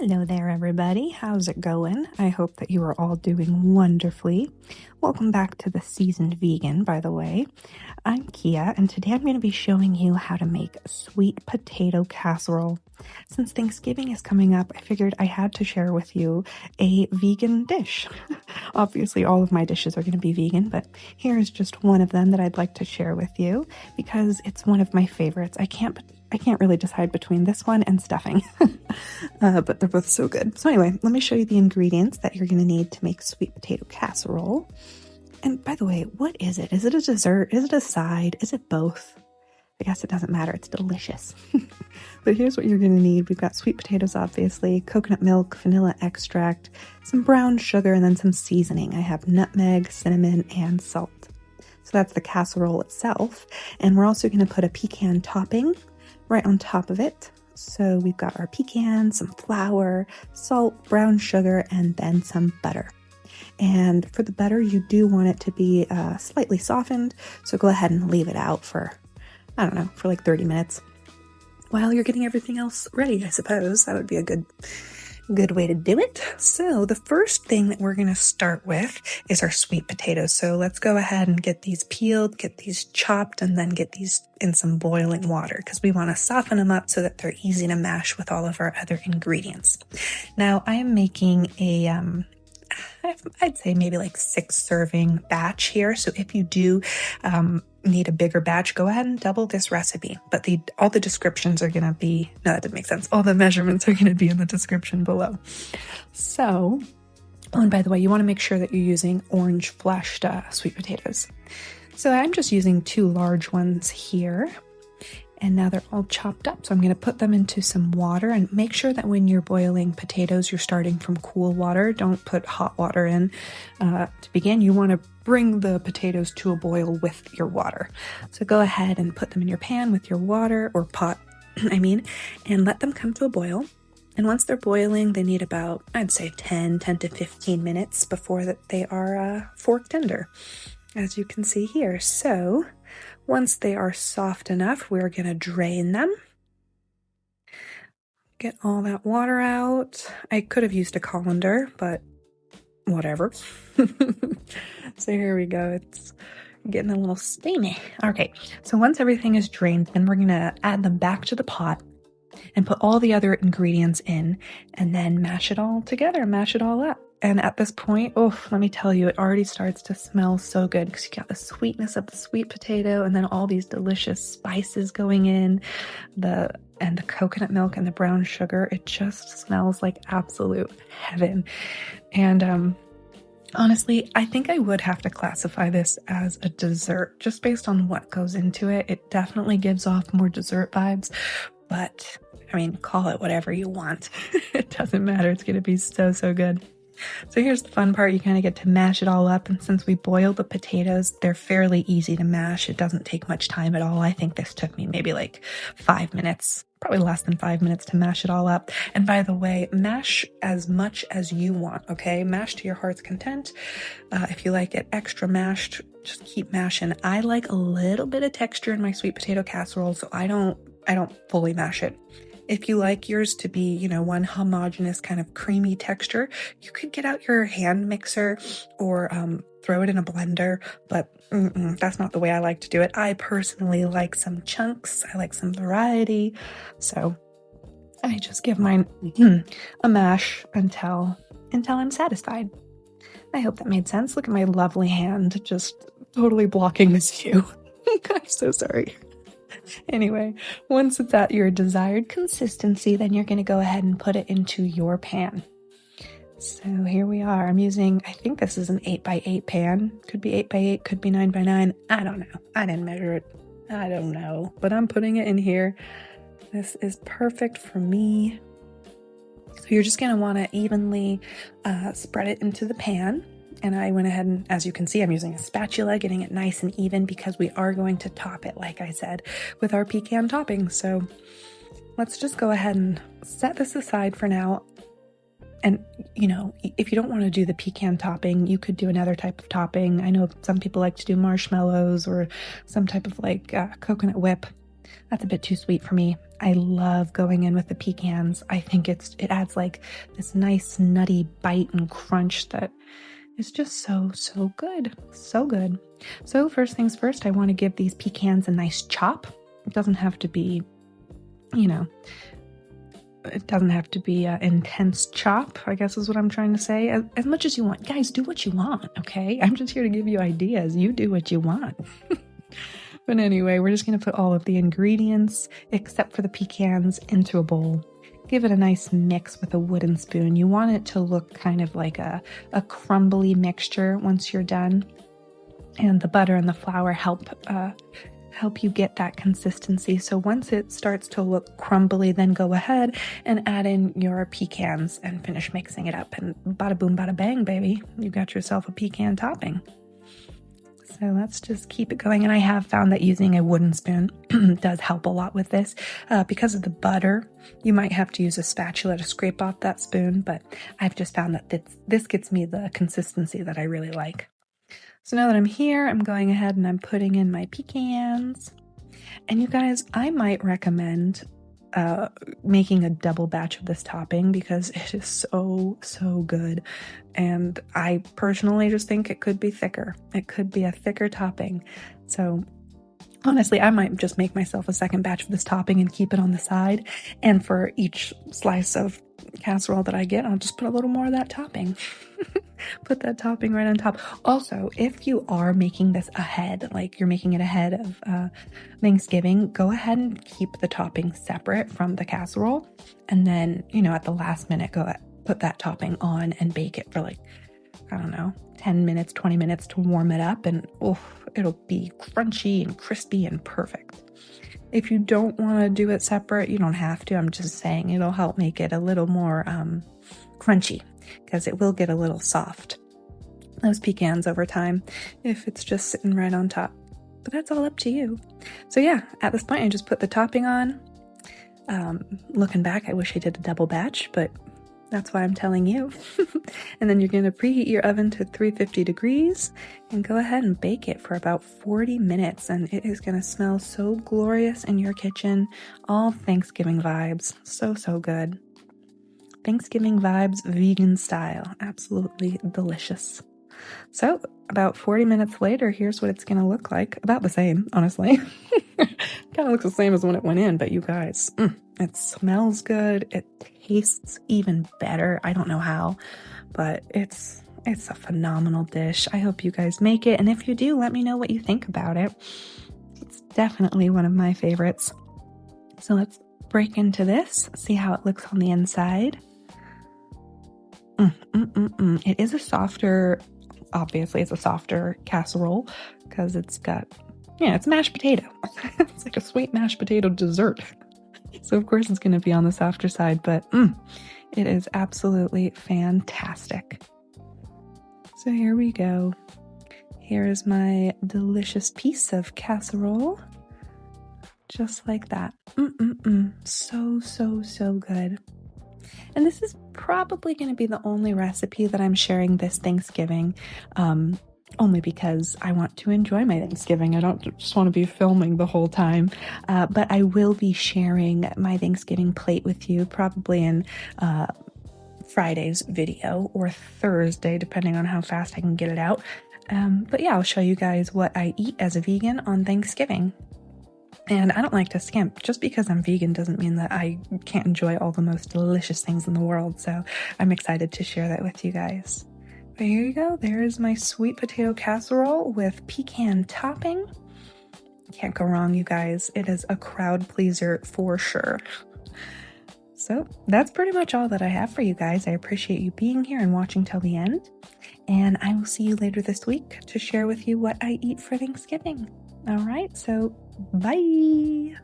Hello there, everybody. How's it going? I hope that you are all doing wonderfully. Welcome back to the Seasoned Vegan, by the way. I'm Kia, and today I'm going to be showing you how to make sweet potato casserole. Since Thanksgiving is coming up, I figured I had to share with you a vegan dish. Obviously, all of my dishes are going to be vegan, but here's just one of them that I'd like to share with you because it's one of my favorites. I can't really decide between this one and stuffing, but they're both so good. So anyway, let me show you the ingredients that you're going to need to make sweet potato casserole. And by the way, what is it? Is it a dessert? Is it a side? Is it both? I guess it doesn't matter. It's delicious. But here's what you're going to need. We've got sweet potatoes, obviously, coconut milk, vanilla extract, some brown sugar, and then some seasoning. I have nutmeg, cinnamon, and salt. So that's the casserole itself. And we're also going to put a pecan topping right on top of it. So we've got our pecan, some flour, salt, brown sugar, and then some butter. And for the butter, you do want it to be slightly softened. So go ahead and leave it out for, I don't know, for like 30 minutes while you're getting everything else ready, I suppose. That would be a good way to do it. So the first thing that we're going to start with is our sweet potatoes. So let's go ahead and get these peeled, get these chopped, and then get these in some boiling water because we want to soften them up so that they're easy to mash with all of our other ingredients. Now I am making a I'd say maybe like 6-serving batch here. So if you do need a bigger batch, go ahead and double this recipe. But all the descriptions are going to be, no, that didn't make sense. All the measurements are going to be in the description below. So, oh, and by the way, you want to make sure that you're using orange fleshed sweet potatoes. So I'm just using 2 large ones here. And now they're all chopped up. So I'm going to put them into some water and make sure that when you're boiling potatoes, you're starting from cool water. Don't put hot water in. To begin, you want to bring the potatoes to a boil with your water. So go ahead and put them in your pan with your water or pot, and let them come to a boil. And once they're boiling, they need about, I'd say 10 to 15 minutes before that they are fork tender, as you can see here. So once they are soft enough, we're going to drain them. Get all that water out. I could have used a colander, but whatever. So here we go. It's getting a little steamy. Okay, so once everything is drained, then we're going to add them back to the pot and put all the other ingredients in and then mash it all together, mash it all up. And at this point, oh, let me tell you, it already starts to smell so good because you got the sweetness of the sweet potato and then all these delicious spices going in, the coconut milk and the brown sugar. It just smells like absolute heaven. And honestly, I think I would have to classify this as a dessert just based on what goes into it. It definitely gives off more dessert vibes, but call it whatever you want. It doesn't matter. It's going to be so, so good. So here's the fun part. You kind of get to mash it all up. And since we boiled the potatoes, they're fairly easy to mash. It doesn't take much time at all. I think this took me maybe like 5 minutes, probably less than 5 minutes to mash it all up. And by the way, mash as much as you want, okay? Mash to your heart's content. If you like it extra mashed, just keep mashing. I like a little bit of texture in my sweet potato casserole, so I don't fully mash it. If you like yours to be, one homogeneous kind of creamy texture, you could get out your hand mixer or throw it in a blender, but that's not the way I like to do it. I personally like some chunks. I like some variety. So I just give mine a mash until I'm satisfied. I hope that made sense. Look at my lovely hand just totally blocking this view. I'm so sorry. Anyway, once it's at your desired consistency, then you're going to go ahead and put it into your pan. So here we are. I'm using, I think this is an 8x8 pan. Could be 8x8, could be 9x9. I don't know. I didn't measure it. I don't know. But I'm putting it in here. This is perfect for me. So you're just going to want to evenly spread it into the pan. And I went ahead and, as you can see, I'm using a spatula, getting it nice and even because we are going to top it, like I said, with our pecan topping. So let's just go ahead and set this aside for now. And, if you don't want to do the pecan topping, you could do another type of topping. I know some people like to do marshmallows or some type of coconut whip. That's a bit too sweet for me. I love going in with the pecans. I think it adds like this nice nutty bite and crunch that is just so good. So good. So first things first, I want to give these pecans a nice chop. It doesn't have to be, it doesn't have to be an intense chop, I guess is what I'm trying to say. As much as you want. Guys, do what you want, okay? I'm just here to give you ideas. You do what you want. But anyway, we're just going to put all of the ingredients, except for the pecans, into a bowl. Give it a nice mix with a wooden spoon. You want it to look kind of like a crumbly mixture once you're done. And the butter and the flour help you get that consistency. So once it starts to look crumbly, then go ahead and add in your pecans and finish mixing it up. And bada boom, bada bang, baby. You got yourself a pecan topping. So let's just keep it going. And I have found that using a wooden spoon does help a lot with this. Because of the butter, you might have to use a spatula to scrape off that spoon, but I've just found that this gets me the consistency that I really like. So now that I'm here, I'm going ahead and I'm putting in my pecans. And you guys, I might recommend making a double batch of this topping because it is so good. And I personally just think it could be thicker. It could be a thicker topping. So honestly, I might just make myself a second batch of this topping and keep it on the side. And for each slice of casserole that I get, I'll just put a little more of that topping. Put that topping right on top. Also, if you are making this ahead, like you're making it ahead of Thanksgiving, go ahead and keep the topping separate from the casserole. And then, at the last minute, put that topping on and bake it for 10 minutes, 20 minutes to warm it up. And it'll be crunchy and crispy and perfect. If you don't want to do it separate, you don't have to. I'm just saying it'll help make it a little more crunchy because it will get a little soft, those pecans, over time if it's just sitting right on top. But that's all up to you. So yeah, at this point I just put the topping on. Looking back, I wish I did a double batch, but that's why I'm telling you. And then you're going to preheat your oven to 350 degrees and go ahead and bake it for about 40 minutes. And it is going to smell so glorious in your kitchen. All Thanksgiving vibes. So good. Thanksgiving vibes, vegan style. Absolutely delicious. So about 40 minutes later, here's what it's going to look like. About the same, honestly. Kind of looks the same as when it went in, but you guys, it smells good. It tastes even better. I don't know how, but it's a phenomenal dish. I hope you guys make it. And if you do, let me know what you think about it. It's definitely one of my favorites. So let's break into this, see how it looks on the inside. It is a softer, obviously it's a softer casserole because it's got, it's mashed potato. It's like a sweet mashed potato dessert. So of course it's going to be on the softer side, but it is absolutely fantastic. So here we go. Here is my delicious piece of casserole. Just like that. So good. And this is probably going to be the only recipe that I'm sharing this Thanksgiving, only because I want to enjoy my Thanksgiving. I don't just want to be filming the whole time, but I will be sharing my Thanksgiving plate with you probably in Friday's video or Thursday, depending on how fast I can get it out. But yeah, I'll show you guys what I eat as a vegan on Thanksgiving. And I don't like to skimp. Just because I'm vegan doesn't mean that I can't enjoy all the most delicious things in the world. So I'm excited to share that with you guys. But here you go. There's my sweet potato casserole with pecan topping. Can't go wrong, you guys. It is a crowd pleaser for sure. So that's pretty much all that I have for you guys. I appreciate you being here and watching till the end. And I will see you later this week to share with you what I eat for Thanksgiving. All right, so bye.